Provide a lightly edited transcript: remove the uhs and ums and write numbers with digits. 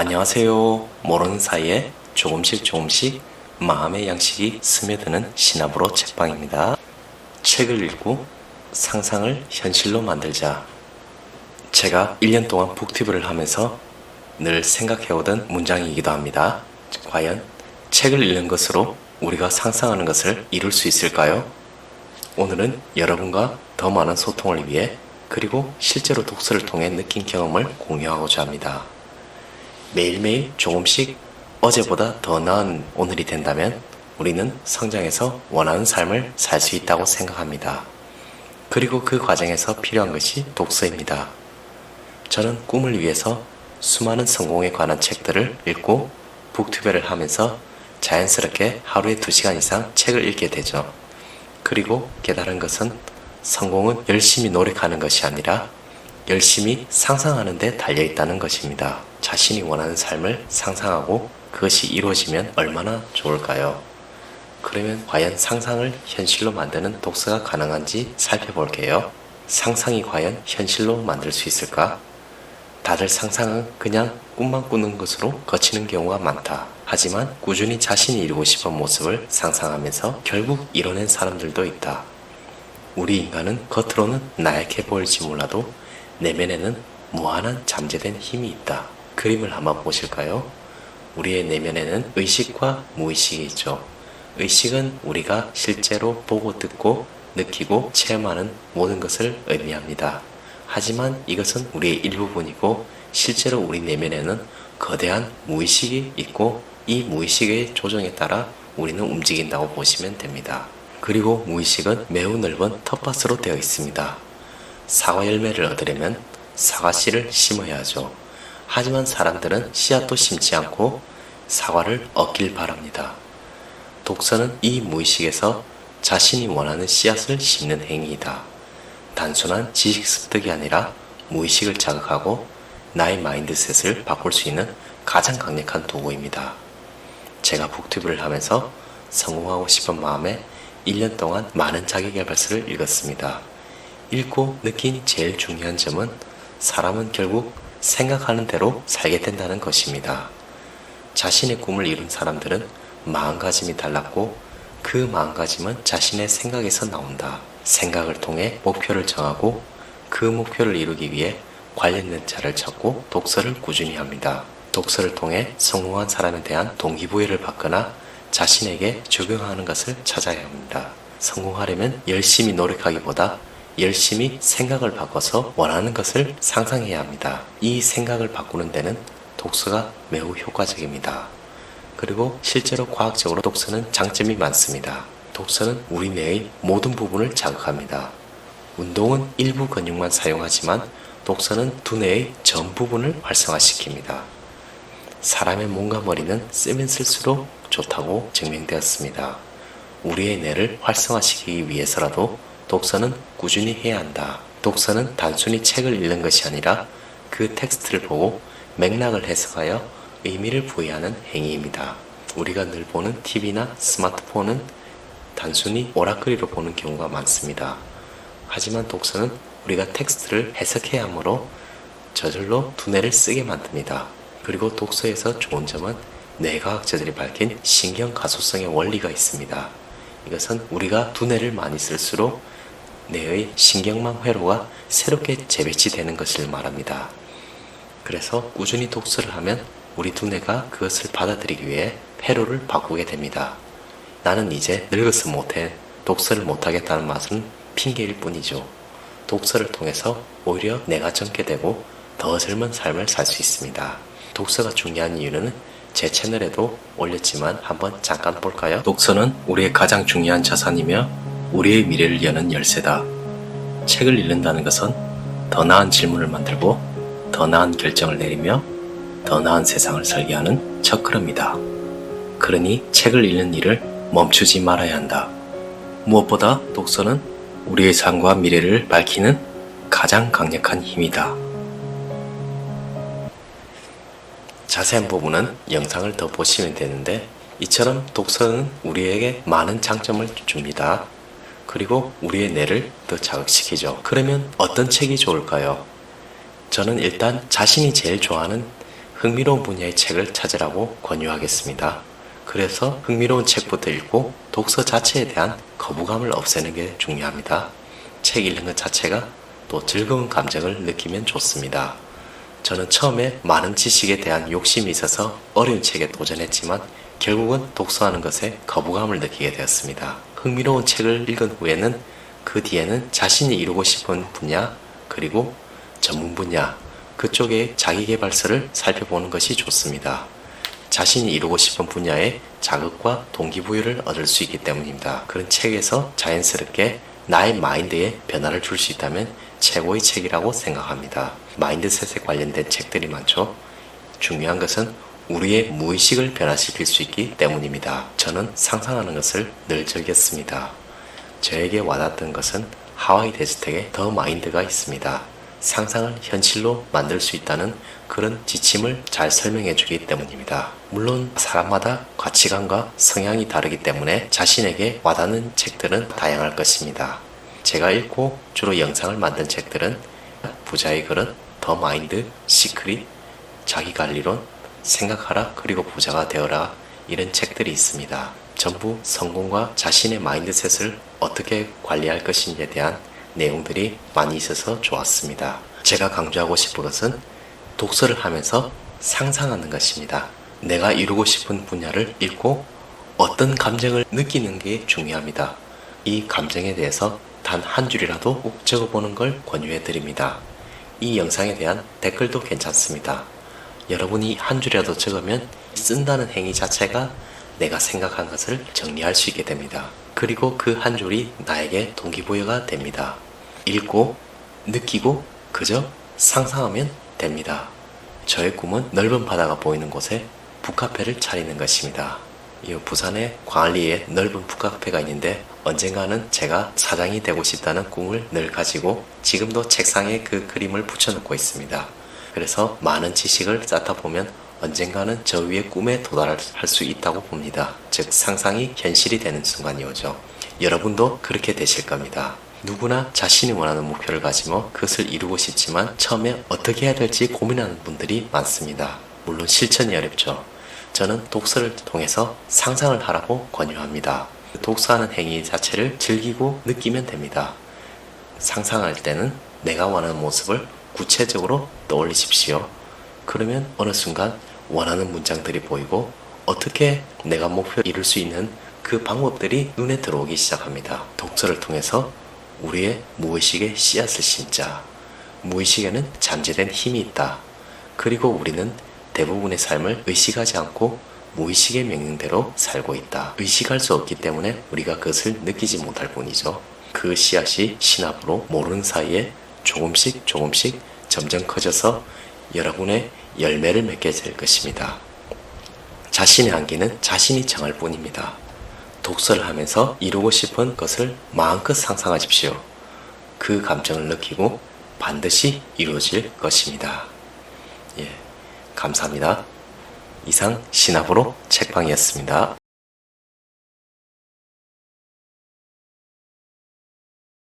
안녕하세요. 모르는 사이에 조금씩 마음의 양식이 스며드는 시나브로 책방입니다. 책을 읽고 상상을 현실로 만들자. 제가 1년 동안 북튜브를 하면서 늘 생각해오던 문장이기도 합니다. 과연 책을 읽는 것으로 우리가 상상하는 것을 이룰 수 있을까요? 오늘은 여러분과 더 많은 소통을 위해 그리고 실제로 독서를 통해 느낀 경험을 공유하고자 합니다. 매일매일 조금씩 어제보다 더 나은 오늘이 된다면 우리는 성장해서 원하는 삶을 살 수 있다고 생각합니다. 그리고 그 과정에서 필요한 것이 독서입니다. 저는 꿈을 위해서 수많은 성공에 관한 책들을 읽고 북튜브를 하면서 자연스럽게 하루에 2시간 이상 책을 읽게 되죠. 그리고 깨달은 것은 성공은 열심히 노력하는 것이 아니라 열심히 상상하는 데 달려있다는 것입니다. 자신이 원하는 삶을 상상하고 그것이 이루어지면 얼마나 좋을까요? 그러면 과연 상상을 현실로 만드는 독서가 가능한지 살펴볼게요. 상상이 과연 현실로 만들 수 있을까? 다들 상상은 그냥 꿈만 꾸는 것으로 거치는 경우가 많다. 하지만 꾸준히 자신이 이루고 싶은 모습을 상상하면서 결국 이뤄낸 사람들도 있다. 우리 인간은 겉으로는 나약해 보일지 몰라도 내면에는 무한한 잠재된 힘이 있다. 그림을 한번 보실까요? 우리의 내면에는 의식과 무의식이 있죠. 의식은 우리가 실제로 보고 듣고 느끼고 체험하는 모든 것을 의미합니다. 하지만 이것은 우리의 일부분이고 실제로 우리 내면에는 거대한 무의식이 있고 이 무의식의 조정에 따라 우리는 움직인다고 보시면 됩니다. 그리고 무의식은 매우 넓은 텃밭으로 되어 있습니다. 사과 열매를 얻으려면 사과씨를 심어야 하죠. 하지만 사람들은 씨앗도 심지 않고 사과를 얻길 바랍니다. 독서는 이 무의식에서 자신이 원하는 씨앗을 심는 행위이다. 단순한 지식 습득이 아니라 무의식을 자극하고 나의 마인드셋을 바꿀 수 있는 가장 강력한 도구입니다. 제가 북튜브를 하면서 성공하고 싶은 마음에 1년 동안 많은 자기계발서를 읽었습니다. 읽고 느낀 제일 중요한 점은 사람은 결국 생각하는 대로 살게 된다는 것입니다. 자신의 꿈을 이룬 사람들은 마음가짐이 달랐고 그 마음가짐은 자신의 생각에서 나온다. 생각을 통해 목표를 정하고 그 목표를 이루기 위해 관련된 자를 찾고 독서를 꾸준히 합니다. 독서를 통해 성공한 사람에 대한 동기부여를 받거나 자신에게 적용하는 것을 찾아야 합니다. 성공하려면 열심히 노력하기보다 열심히 생각을 바꿔서 원하는 것을 상상해야 합니다. 이 생각을 바꾸는 데는 독서가 매우 효과적입니다. 그리고 실제로 과학적으로 독서는 장점이 많습니다. 독서는 우리 뇌의 모든 부분을 자극합니다. 운동은 일부 근육만 사용하지만 독서는 두뇌의 전 부분을 활성화시킵니다. 사람의 몸과 머리는 쓰면 쓸수록 좋다고 증명되었습니다. 우리의 뇌를 활성화시키기 위해서라도 독서는 꾸준히 해야 한다. 독서는 단순히 책을 읽는 것이 아니라 그 텍스트를 보고 맥락을 해석하여 의미를 부여하는 행위입니다. 우리가 늘 보는 TV나 스마트폰은 단순히 오락거리로 보는 경우가 많습니다. 하지만 독서는 우리가 텍스트를 해석해야 하므로 저절로 두뇌를 쓰게 만듭니다. 그리고 독서에서 좋은 점은 뇌과학자들이 밝힌 신경가소성의 원리가 있습니다. 이것은 우리가 두뇌를 많이 쓸수록 뇌의 신경망 회로가 새롭게 재배치되는 것을 말합니다. 그래서 꾸준히 독서를 하면 우리 두뇌가 그것을 받아들이기 위해 회로를 바꾸게 됩니다. 나는 이제 늙어서 못해 독서를 못하겠다는 말은 핑계일 뿐이죠. 독서를 통해서 오히려 내가 젊게 되고 더 젊은 삶을 살 수 있습니다. 독서가 중요한 이유는 제 채널에도 올렸지만 한번 잠깐 볼까요? 독서는 우리의 가장 중요한 자산이며 우리의 미래를 여는 열쇠다. 책을 읽는다는 것은 더 나은 질문을 만들고 더 나은 결정을 내리며 더 나은 세상을 설계하는 첫걸음이다. 그러니 책을 읽는 일을 멈추지 말아야 한다. 무엇보다 독서는 우리의 삶과 미래를 밝히는 가장 강력한 힘이다. 자세한 부분은 영상을 더 보시면 되는데 이처럼 독서는 우리에게 많은 장점을 줍니다. 그리고 우리의 뇌를 더 자극시키죠. 그러면 어떤 책이 좋을까요? 저는 일단 자신이 제일 좋아하는 흥미로운 분야의 책을 찾으라고 권유하겠습니다. 그래서 흥미로운 책부터 읽고 독서 자체에 대한 거부감을 없애는 게 중요합니다. 책 읽는 것 자체가 또 즐거운 감정을 느끼면 좋습니다. 저는 처음에 많은 지식에 대한 욕심이 있어서 어려운 책에 도전했지만 결국은 독서하는 것에 거부감을 느끼게 되었습니다. 흥미로운 책을 읽은 후에는 그 뒤에는 자신이 이루고 싶은 분야 그리고 전문 분야 그쪽의 자기계발서를 살펴보는 것이 좋습니다. 자신이 이루고 싶은 분야에 자극과 동기부여를 얻을 수 있기 때문입니다. 그런 책에서 자연스럽게 나의 마인드에 변화를 줄 수 있다면 최고의 책이라고 생각합니다. 마인드셋에 관련된 책들이 많죠. 중요한 것은 우리의 무의식을 변화시킬 수 있기 때문입니다. 저는 상상하는 것을 늘 즐겼습니다. 저에게 와닿던 것은 하와이 데스텍에 더 마인드가 있습니다. 상상을 현실로 만들 수 있다는 그런 지침을 잘 설명해 주기 때문입니다. 물론 사람마다 가치관과 성향이 다르기 때문에 자신에게 와닿는 책들은 다양할 것입니다. 제가 읽고 주로 영상을 만든 책들은 부자의 글은, 더 마인드, 시크릿, 자기관리론, 생각하라 그리고 부자가 되어라 이런 책들이 있습니다. 전부 성공과 자신의 마인드셋을 어떻게 관리할 것인지에 대한 내용들이 많이 있어서 좋았습니다. 제가 강조하고 싶은 것은 독서를 하면서 상상하는 것입니다. 내가 이루고 싶은 분야를 읽고 어떤 감정을 느끼는 게 중요합니다. 이 감정에 대해서 단 한 줄이라도 꼭 적어보는 걸 권유해 드립니다. 이 영상에 대한 댓글도 괜찮습니다. 여러분이 한 줄이라도 적으면 쓴다는 행위 자체가 내가 생각한 것을 정리할 수 있게 됩니다. 그리고 그 한 줄이 나에게 동기부여가 됩니다. 읽고 느끼고 그저 상상하면 됩니다. 저의 꿈은 넓은 바다가 보이는 곳에 북카페를 차리는 것입니다. 이 부산에 광안리에 넓은 북카페가 있는데 언젠가는 제가 사장이 되고 싶다는 꿈을 늘 가지고 지금도 책상에 그 그림을 붙여놓고 있습니다. 그래서 많은 지식을 쌓다 보면 언젠가는 저 위의 꿈에 도달할 수 있다고 봅니다. 즉 상상이 현실이 되는 순간이 오죠. 여러분도 그렇게 되실 겁니다. 누구나 자신이 원하는 목표를 가지고 그것을 이루고 싶지만 처음에 어떻게 해야 될지 고민하는 분들이 많습니다. 물론 실천이 어렵죠. 저는 독서를 통해서 상상을 하라고 권유합니다. 독서하는 행위 자체를 즐기고 느끼면 됩니다. 상상할 때는 내가 원하는 모습을 구체적으로 떠올리십시오. 그러면 어느 순간 원하는 문장들이 보이고 어떻게 내가 목표를 이룰 수 있는 그 방법들이 눈에 들어오기 시작합니다. 독서를 통해서 우리의 무의식의 씨앗을 심자. 무의식에는 잠재된 힘이 있다. 그리고 우리는 대부분의 삶을 의식하지 않고 무의식의 명령대로 살고 있다. 의식할 수 없기 때문에 우리가 그것을 느끼지 못할 뿐이죠. 그 씨앗이 신압으로 모르는 사이에 조금씩 점점 커져서 여러분의 열매를 맺게 될 것입니다. 자신의 한계는 자신이 정할 뿐입니다. 독서를 하면서 이루고 싶은 것을 마음껏 상상하십시오. 그 감정을 느끼고 반드시 이루어질 것입니다. 감사합니다. 이상 신압으로 책방이었습니다.